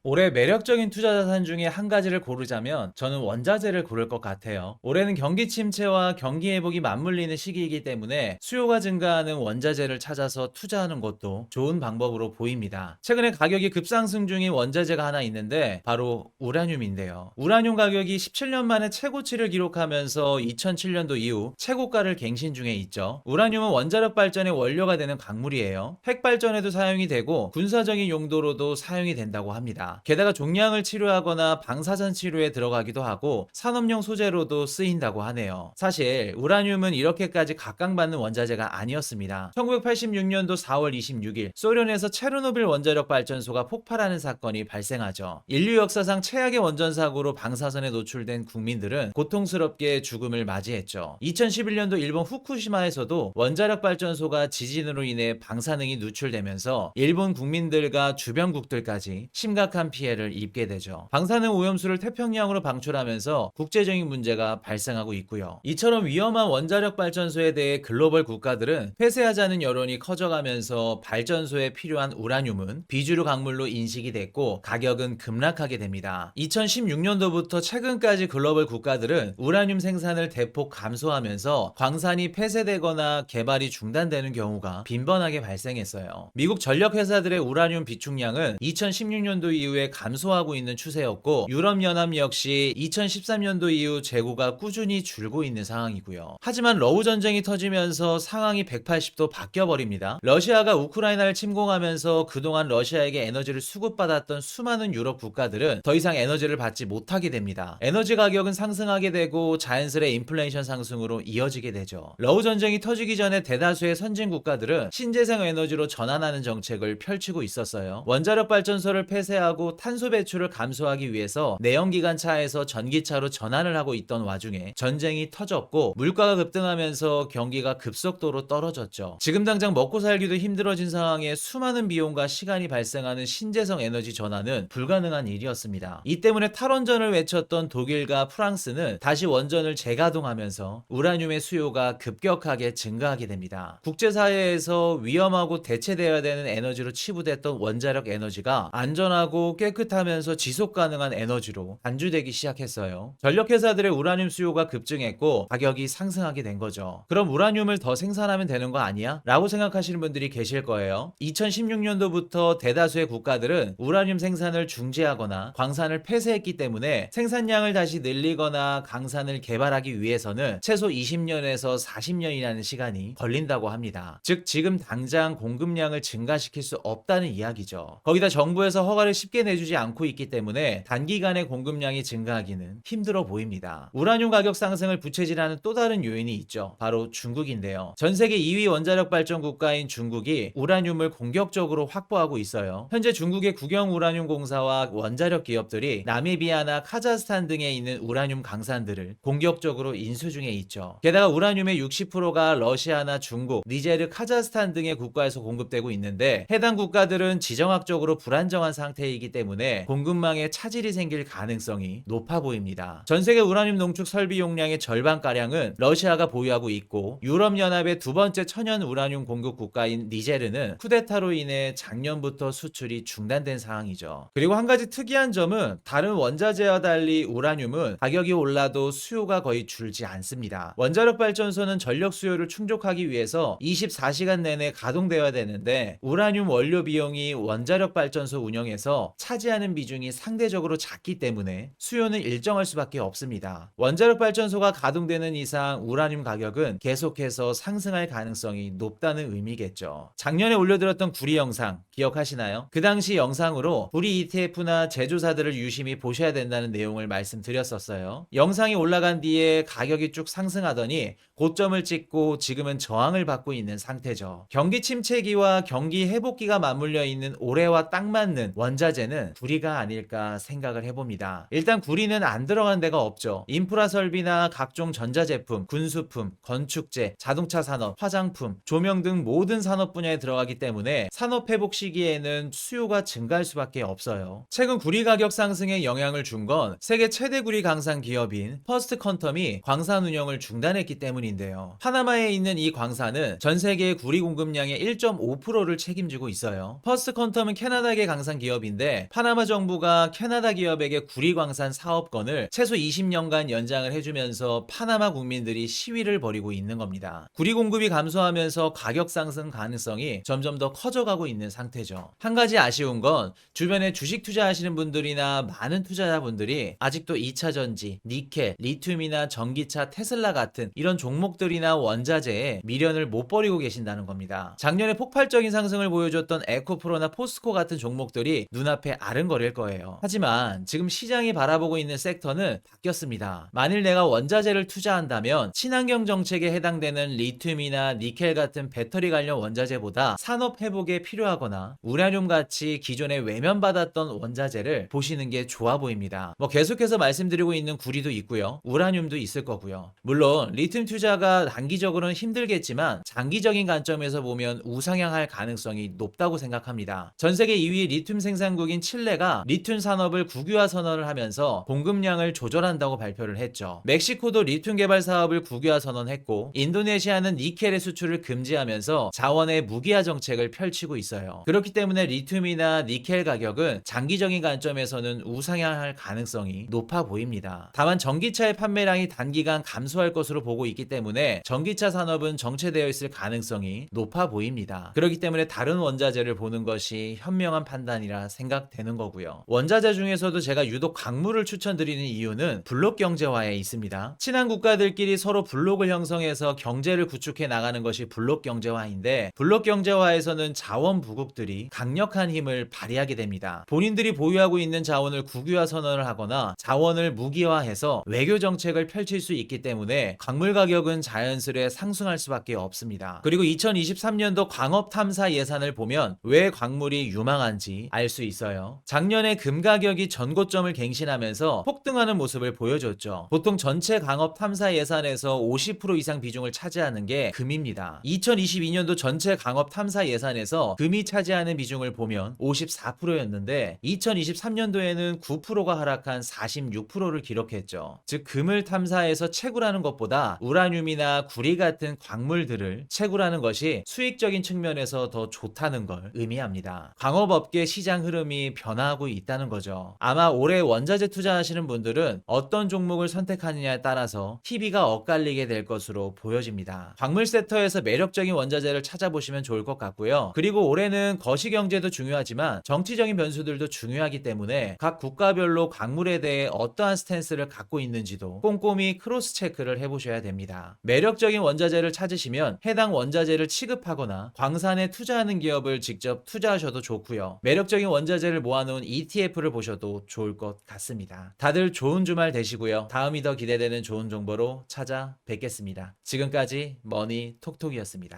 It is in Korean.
올해 매력적인 투자 자산 중에 한 가지를 고르자면 저는 원자재를 고를 것 같아요. 올해는 경기 침체와 경기 회복이 맞물리는 시기이기 때문에 수요가 증가하는 원자재를 찾아서 투자하는 것도 좋은 방법으로 보입니다. 최근에 가격이 급상승 중인 원자재가 하나 있는데 바로 우라늄인데요. 우라늄 가격이 17년 만에 최고치를 기록하면서 2007년도 이후 최고가를 갱신 중에 있죠. 우라늄은 원자력 발전의 원료가 되는 광물이에요. 핵 발전에도 사용이 되고 군사적인 용도로도 사용이 된다고 합니다. 게다가 종양을 치료하거나 방사선 치료에 들어가기도 하고 산업용 소재로도 쓰인다고 하네요. 사실 우라늄은 이렇게까지 각광받는 원자재가 아니었습니다. 1986년도 4월 26일 소련에서 체르노빌 원자력 발전소가 폭발하는 사건이 발생하죠. 인류 역사상 최악의 원전 사고로 방사선에 노출된 국민들은 고통스럽게 죽음을 맞이했죠. 2011년도 일본 후쿠시마에서도 원자력 발전소가 지진으로 인해 방사능이 누출되면서 일본 국민들과 주변국들까지 심각한 피해를 입게 되죠. 방사능 오염수를 태평양으로 방출하면서 국제적인 문제가 발생하고 있고요. 이처럼 위험한 원자력 발전소에 대해 글로벌 국가들은 폐쇄하자는 여론이 커져가면서 발전소에 필요한 우라늄은 비주류 광물로 인식이 됐고 가격은 급락하게 됩니다. 2016년도부터 최근까지 글로벌 국가들은 우라늄 생산을 대폭 감소하면서 광산이 폐쇄되거나 개발이 중단되는 경우가 빈번하게 발생했어요. 미국 전력 회사들의 우라늄 비축량은 2016년도 이후에 감소하고 있는 추세였고 유럽연합 역시 2013년도 이후 재고가 꾸준히 줄고 있는 상황이고요. 하지만 러우 전쟁이 터지면서 상황이 180도 바뀌어버립니다. 러시아가 우크라이나를 침공하면서 그동안 러시아에게 에너지를 수급받았던 수많은 유럽 국가들은 더 이상 에너지를 받지 못하게 됩니다. 에너지 가격은 상승하게 되고 자연스레 인플레이션 상승으로 이어지게 되죠. 러우 전쟁이 터지기 전에 대다수의 선진 국가들은 신재생 에너지로 전환하는 정책을 펼치고 있었어요. 원자력 발전소를 폐쇄하고 탄소 배출을 감소하기 위해서 내연기관차에서 전기차로 전환을 하고 있던 와중에 전쟁이 터졌고 물가가 급등하면서 경기가 급속도로 떨어졌죠. 지금 당장 먹고 살기도 힘들어진 상황에 수많은 비용과 시간이 발생하는 신재생 에너지 전환은 불가능한 일이었습니다. 이 때문에 탈원전을 외쳤던 독일과 프랑스는 다시 원전을 재가동하면서 우라늄의 수요가 급격하게 증가하게 됩니다. 국제사회에서 위험하고 대체되어야 되는 에너지로 치부됐던 원자력 에너지가 안전하고 깨끗하면서 지속 가능한 에너지로 단주되기 시작했어요. 전력회사들의 우라늄 수요가 급증했고 가격이 상승하게 된 거죠. 그럼 우라늄을 더 생산하면 되는 거 아니야? 라고 생각하시는 분들이 계실 거예요. 2016년도부터 대다수의 국가들은 우라늄 생산을 중지하거나 광산을 폐쇄했기 때문에 생산량을 다시 늘리거나 강산을 개발하기 위해서는 최소 20년에서 40년이라는 시간이 걸린다고 합니다. 즉 지금 당장 공급량을 증가시킬 수 없다는 이야기죠. 거기다 정부에서 허가를 쉽게 내주지 않고 있기 때문에 단기간에 공급량이 증가하기는 힘들어 보입니다. 우라늄 가격 상승을 부채질하는 또 다른 요인이 있죠. 바로 중국인데요. 전 세계 2위 원자력 발전 국가인 중국이 우라늄을 공격적으로 확보하고 있어요. 현재 중국의 국영 우라늄 공사와 원자력 기업들이 나미비아나 카자흐스탄 등에 있는 우라늄 강산들을 공격적으로 인수 중에 있죠. 게다가 우라늄의 60%가 러시아나 중국, 니제르, 카자흐스탄 등의 국가에서 공급되고 있는데 해당 국가들은 지정학적으로 불안정한 상태이기 때문에 공급망에 차질이 생길 가능성이 높아 보입니다. 전 세계 우라늄 농축 설비 용량의 절반가량은 러시아가 보유하고 있고 유럽연합의 두 번째 천연 우라늄 공급 국가인 니제르는 쿠데타로 인해 작년부터 수출이 중단된 상황이죠. 그리고 한 가지 특이한 점은 다른 원자재와 달리 우라늄은 가격이 올라도 수요가 거의 줄지 않습니다. 원자력 발전소는 전력 수요를 충족하기 위해서 24시간 내내 가동되어야 되는데 우라늄 원료 비용이 원자력 발전소 운영에서 차지하는 비중이 상대적으로 작기 때문에 수요는 일정할 수밖에 없습니다. 원자력 발전소가 가동되는 이상 우라늄 가격은 계속해서 상승할 가능성이 높다는 의미겠죠. 작년에 올려드렸던 구리 영상 기억하시나요? 그 당시 영상으로 구리 ETF나 제조사들을 유심히 보셔야 된다는 내용을 말씀드렸었어요. 영상이 올라간 뒤에 가격이 쭉 상승하더니 고점을 찍고 지금은 저항을 받고 있는 상태죠. 경기 침체기와 경기 회복기가 맞물려 있는 올해와 딱 맞는 원자재는 구리가 아닐까 생각을 해봅니다. 일단 구리는 안 들어간 데가 없죠. 인프라 설비나 각종 전자제품, 군수품, 건축재, 자동차 산업, 화장품, 조명 등 모든 산업 분야에 들어가기 때문에 산업 회복 시기에는 수요가 증가할 수밖에 없어요. 최근 구리 가격 상승에 영향을 준 건 세계 최대 구리 강산 기업인 퍼스트 퀀텀이 광산 운영을 중단했기 때문인데요. 파나마에 있는 이 광산은 전 세계의 구리 공급량의 1.5%를 책임지고 있어요. 퍼스트 퀀텀은 캐나다계 강산 기업인데 때문에 파나마 정부가 캐나다 기업에게 구리광산 사업권을 최소 20년간 연장을 해주면서 파나마 국민들이 시위를 벌이고 있는 겁니다. 구리 공급이 감소하면서 가격 상승 가능성이 점점 더 커져가고 있는 상태죠. 한 가지 아쉬운 건 주변에 주식 투자하시는 분들이나 많은 투자자분들이 아직도 2차 전지, 니켈, 리튬이나 전기차, 테슬라 같은 이런 종목들이나 원자재에 미련을 못 버리고 계신다는 겁니다. 작년에 폭발적인 상승을 보여줬던 에코프로나 포스코 같은 종목들이 눈앞에 아른거릴 거예요. 하지만 지금 시장이 바라보고 있는 섹터는 바뀌었습니다. 만일 내가 원자재를 투자한다면 친환경 정책에 해당되는 리튬이나 니켈 같은 배터리 관련 원자재보다 산업 회복에 필요하거나 우라늄 같이 기존에 외면받았던 원자재를 보시는 게 좋아 보입니다. 계속해서 말씀드리고 있는 구리도 있고요. 우라늄도 있을 거고요. 물론 리튬 투자가 단기적으로는 힘들겠지만 장기적인 관점에서 보면 우상향할 가능성이 높다고 생각합니다. 전 세계 2위 리튬 생산국인 칠레가 리튬 산업을 국유화 선언을 하면서 공급량을 조절한다고 발표를 했죠. 멕시코도 리튬 개발 사업을 국유화 선언했고 인도네시아는 니켈의 수출을 금지하면서 자원의 무기화 정책을 펼치고 있어요. 그렇기 때문에 리튬이나 니켈 가격은 장기적인 관점에서는 우상향할 가능성이 높아 보입니다. 다만 전기차의 판매량이 단기간 감소할 것으로 보고 있기 때문에 전기차 산업은 정체되어 있을 가능성이 높아 보입니다. 그렇기 때문에 다른 원자재를 보는 것이 현명한 판단이라 생각되는 거고요. 원자재 중에서도 제가 유독 광물을 추천드리는 이유는 블록 경제화에 있습니다. 친한 국가들끼리 서로 블록을 형성해서 경제를 구축해 나가는 것이 블록 경제화인데 블록 경제화에서는 자원 부국들이 강력한 힘을 발휘하게 됩니다. 본인들이 보유하고 있는 자원을 국유화 선언을 하거나 자원을 무기화해서 외교 정책을 펼칠 수 있기 때문에 광물 가격은 자연스레 상승할 수밖에 없습니다. 그리고 2023년도 광업 탐사 예산을 보면 왜 광물이 유망한지 알 수 있어요. 작년에 금 가격이 전고점을 갱신하면서 폭등하는 모습을 보여줬죠. 보통 전체 광업 탐사 예산에서 50% 이상 비중을 차지하는 게 금입니다. 2022년도 전체 광업 탐사 예산에서 금이 차지하는 비중을 보면 54%였는데 2023년도에는 9%가 하락한 46%를 기록했죠. 즉 금을 탐사해서 채굴하는 것보다 우라늄이나 구리 같은 광물들을 채굴하는 것이 수익적인 측면에서 더 좋다는 걸 의미합니다. 광업업계 시장 흐름이 변화하고 있다는 거죠. 아마 올해 원자재 투자하시는 분들은 어떤 종목을 선택하느냐에 따라서 TV가 엇갈리게 될 것으로 보여집니다. 광물 섹터에서 매력적인 원자재를 찾아보시면 좋을 것 같고요. 그리고 올해는 거시경제도 중요하지만 정치적인 변수들도 중요하기 때문에 각 국가별로 광물에 대해 어떠한 스탠스를 갖고 있는지도 꼼꼼히 크로스 체크를 해보셔야 됩니다. 매력적인 원자재를 찾으시면 해당 원자재를 취급하거나 광산에 투자하는 기업을 직접 투자하셔도 좋고요. 매력적인 원자재를 모아놓은 ETF를 보셔도 좋을 것 같습니다. 다들 좋은 주말 되시고요. 다음이 더 기대되는 좋은 정보로 찾아뵙겠습니다. 지금까지 머니톡톡이었습니다.